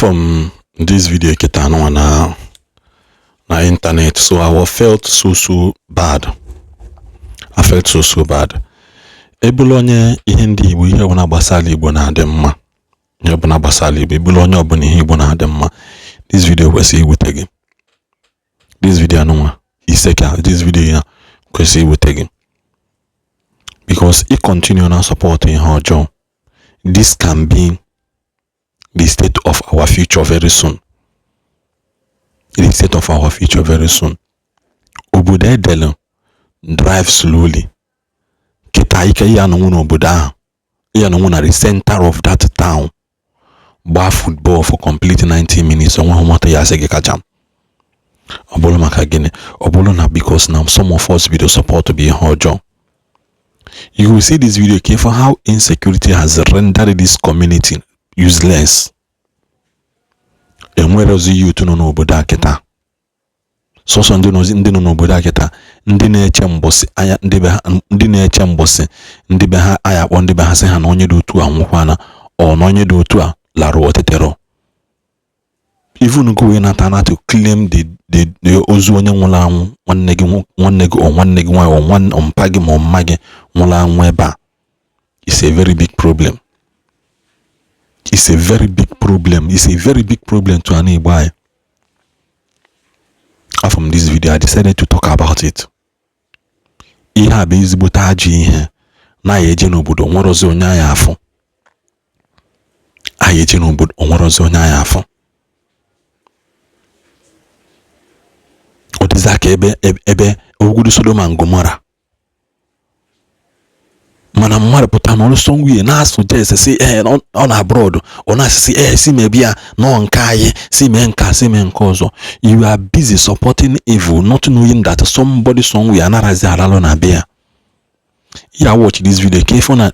from this video ketano na internet, so I felt so bad. I felt so bad. Ebulonye ihe ndị Igbo ihe ọbụla gbasara Igbo na-adị mma. Ihe ọbụla gbasara Igbo, ebulonye ọbụla ihe Igbo na-adị mma. This video kwesịrị iwute gị. This video anụnwa Isseke, this video kwesịrị iwute gị. Because it continue na support ihe ọjọọ. This can be the state of our future very soon. The state of our future very soon. Obodo edele drive slowly. Kita ike ya no obodo ahụ. Ya no na the center of that town. Gba football for complete 90 minutes. Onwe homoto ya sege kacham. Obolo maka gini. Obolo na because now some of us video support to be ọjọọ. You will see this video for how insecurity has rendered this community useless. Enwere ozi youth no n'obodo akita. So ndị no n'obodo akita, ndị na-eche mbosi anya ndị na-eche mbosi ndị be ha aya kpọ ndị be ha sị ha na onye dị otu a nwụkwana ọ na onye dị otu a larụ otetero. Even go in atana to claim the ozu onye nwụrụ anwụ nwanne gị o nwanne gị nwaanyị o nwanne mpa gị ma mma gị nwụrụ anwụ ebe a. It's a very big problem. It's a very big problem. It's a very big problem to an Igbo. From this video, I decided to talk about it. Ihe a bụ ezigbo taji ihe na eje n'obodo nwere ozi onye anya afọ. Eje n'obodo nwere ozi onye anya afọ. Odizaka ebe ogudu Sodoma na Gomora. Mana mmadụ pụta n'ọrụ songwe na suggest si on abroad or na si si maybe no nke anyị si me nka si me nke ọzọ. You are busy supporting evil, not knowing that somebody somewhere anarazi alalo na bia. Ya watch this video careful na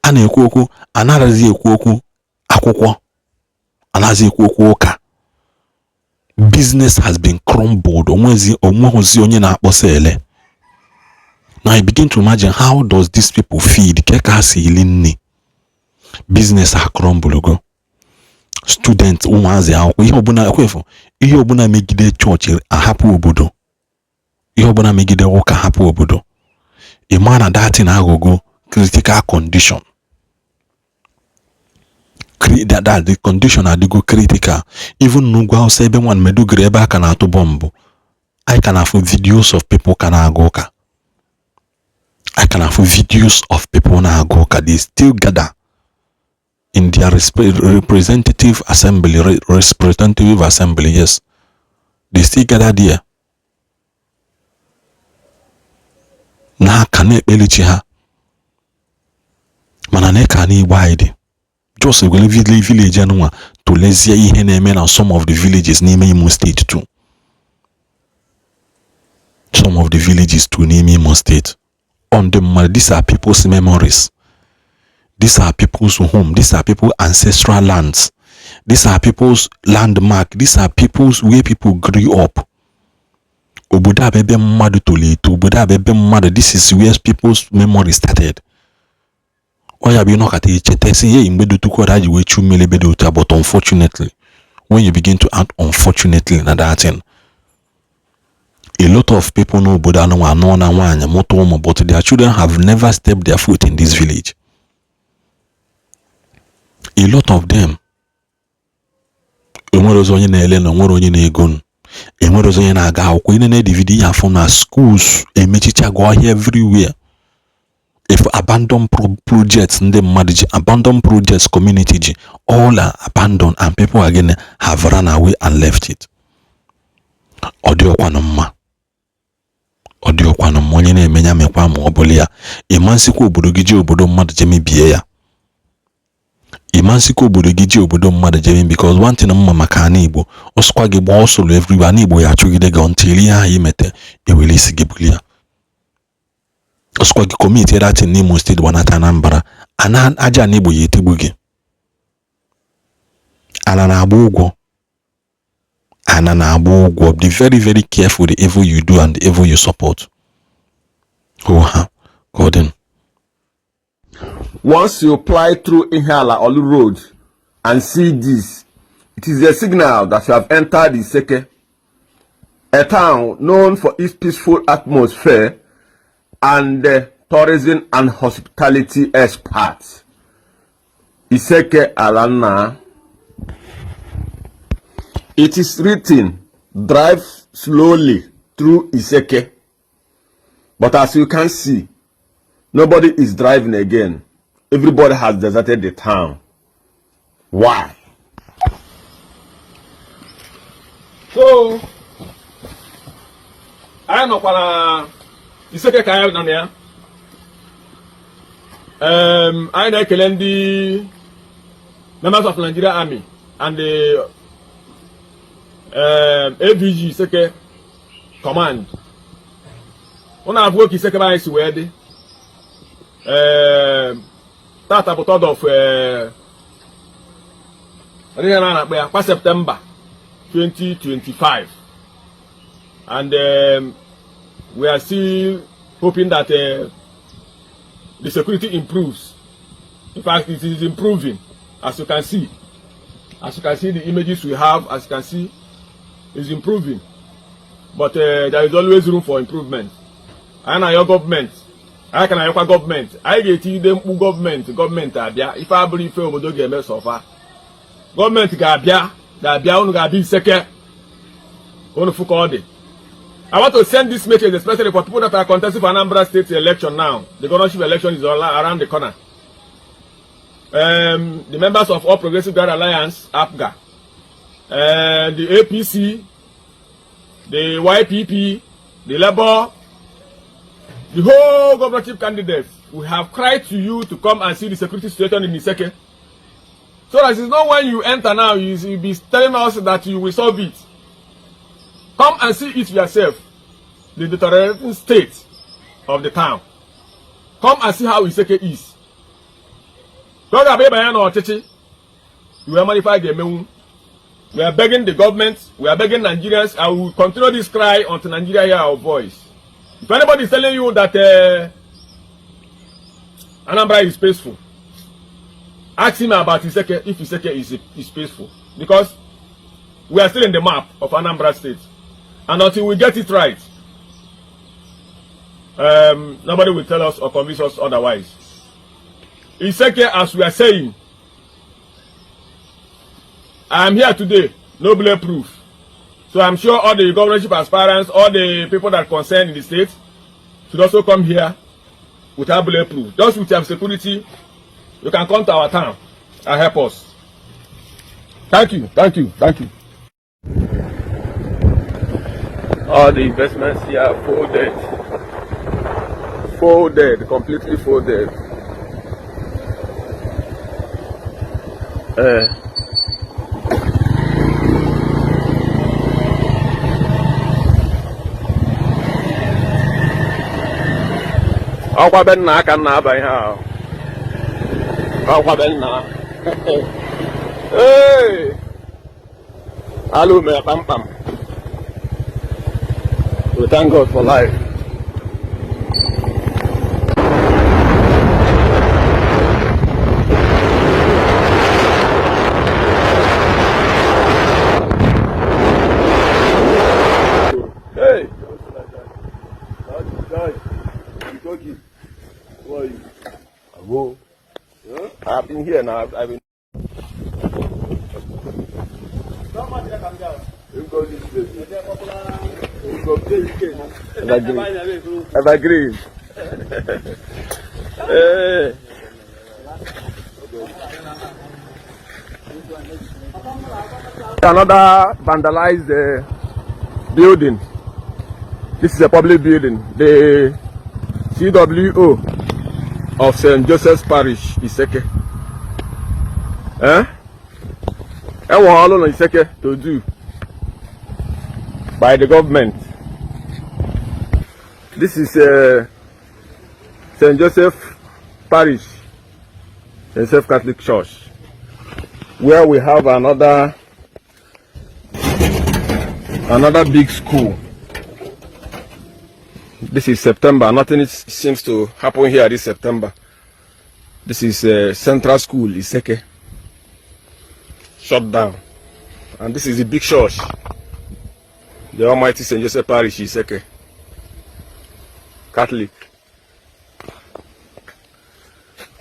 ana ekwu okwu anarazi ekwu okwu akwụkwọ anazi ekwu okwu ụka. Business has been crumbled. Onwezi onye na-akpọsa ele. Now I begin to imagine, how does these people feed? Business are crumbled. Students ụmụazị akwụkwọ ihe ọbụla megide church ahapụ obodo. Ihe ọbụla megide ụka hapụ obodo. A man at that in agogo critical condition. That the condition are go critical. Even nugwa house ebe one medugre ebe aka na atụ bomb. I can have videos of people kana agoka. I can have videos of people na agoka. They still gather in their representative assembly. Yes, they still gather there. Na kane belichi ha. Manane kani wide. Just a village anwa to lesia ihe na-eme na some of the villages n'ime Imo State too. Some of the villages too n'ime Imo State. On the these are people's memories. These are people's home. These are people's ancestral lands. These are people's landmark. These are people's where people grew up. Obodo bebe mmadu toleto. Obodo bebe mmadu. This is where people's memory started. Oya bi no kata ichete si ye imbedo tuko daji we chumele bedo uta, but unfortunately, when you begin to act unfortunately na that thing, a lot of people know obodo anu ano na nwanya moto omo, but their children have never stepped their foot in this village. A lot of them, enwere ozo onye na ele na enwere onye na egon, enwere ozo onye na aga akwụkwọ ine na DVD ya from na schools emechicha go here everywhere. If abandoned projects in the marriage, abandoned projects community, all are abandoned and people again have run away and left it. Audio kwanoma onye na-emenya mekwa ma obole ya. Imansiko obodo giji obodo mmadụ jemi bie ya. Imansiko obodo giji obodo mmadụ jemi, because one thing mma maka ana Igbo oskwa gị gba osolo everywhere ana Igbo ya chugide gị until ihe ahụ imete ewelisi gị bulia. Oskwagi committee that in Imo State wanata Anambra ana aja n'Igbo ya etigbu gị. Ana na-agba ụgwọ. Be very very careful the evil you do and the evil you support. Gordon. Once you apply through Ihala Olu Road and see this, It is a signal that you have entered Isseke, a town known for its peaceful atmosphere and tourism and hospitality experts. Isseke Alana. It is written, drive slowly through Isseke. But as you can see, nobody is driving again. Everybody has deserted the town. Why? So, I know what Isseke ka ya na ya. I know the members of Nigeria Army and the AVG Isseke command. Una have work Isseke by isi wee dị. That about of September 2025, and we are still hoping that the security improves. In fact, it is improving, as you can see. As you can see, the images we have, as you can see, is improving. But there is always room for improvement. And your government, I can your government. I get them government abia. If I believe for obodo ga-eme so far, government ga-abia unu ga-abia Isseke. Unu fuka odi. I want to send this message especially for people that are contesting for Anambra State election now. The governorship election is all around the corner. The members of All Progressive Grand Alliance, APGA, the APC, the YPP, the Labour, the whole governorship candidates, we have cried to you to come and see the security situation in Isseke. So that it's not when you enter now, you'll be telling us that you will solve it. Come and see it yourself, the deteriorating state of the town. Come and see how Isseke is. We are begging the government, we are begging Nigerians, and we will continue this cry until Nigeria hear our voice. If anybody is telling you that Anambra is peaceful, ask him about Isseke, if Isseke is peaceful. Because we are still in the map of Anambra State. And until we get it right, nobody will tell us or convince us otherwise. Isseke, as we are saying, I am here today, no bulletproof. So I'm sure all the governorship aspirants, all the people that are concerned in the state, should also come here without bulletproof. Just with your security, you can come to our town and help us. Thank you, thank you, thank you. All the investments here are folded. Folded, completely folded. Akwa ben na aka na aba ihe ahụ. Akwa ben na. Hey! Hello, me pam pam. We thank God for life. Hey! Who are you? Ago. Yeah? I've been here now. I've been. Evergreen. Hey. Another vandalized building. This is a public building. The CWO of St. Joseph's Parish, Isseke. And we're all on Isseke to do by the government. This is St. Joseph Parish, St. Joseph Catholic Church, where we have another big school. This is September. Nothing seems to happen here this September. This is Central School, Isseke. Shut down. And this is the big church, the Almighty St. Joseph Parish, Isseke, Catholic.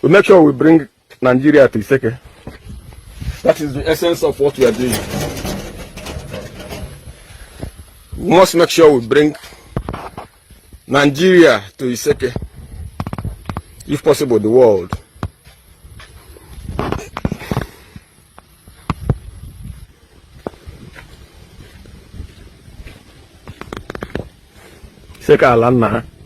We make sure we bring Nigeria to Isseke. That is the essence of what we are doing. We must make sure we bring Nigeria to Isseke, if possible the world. Isseke ala nna ha.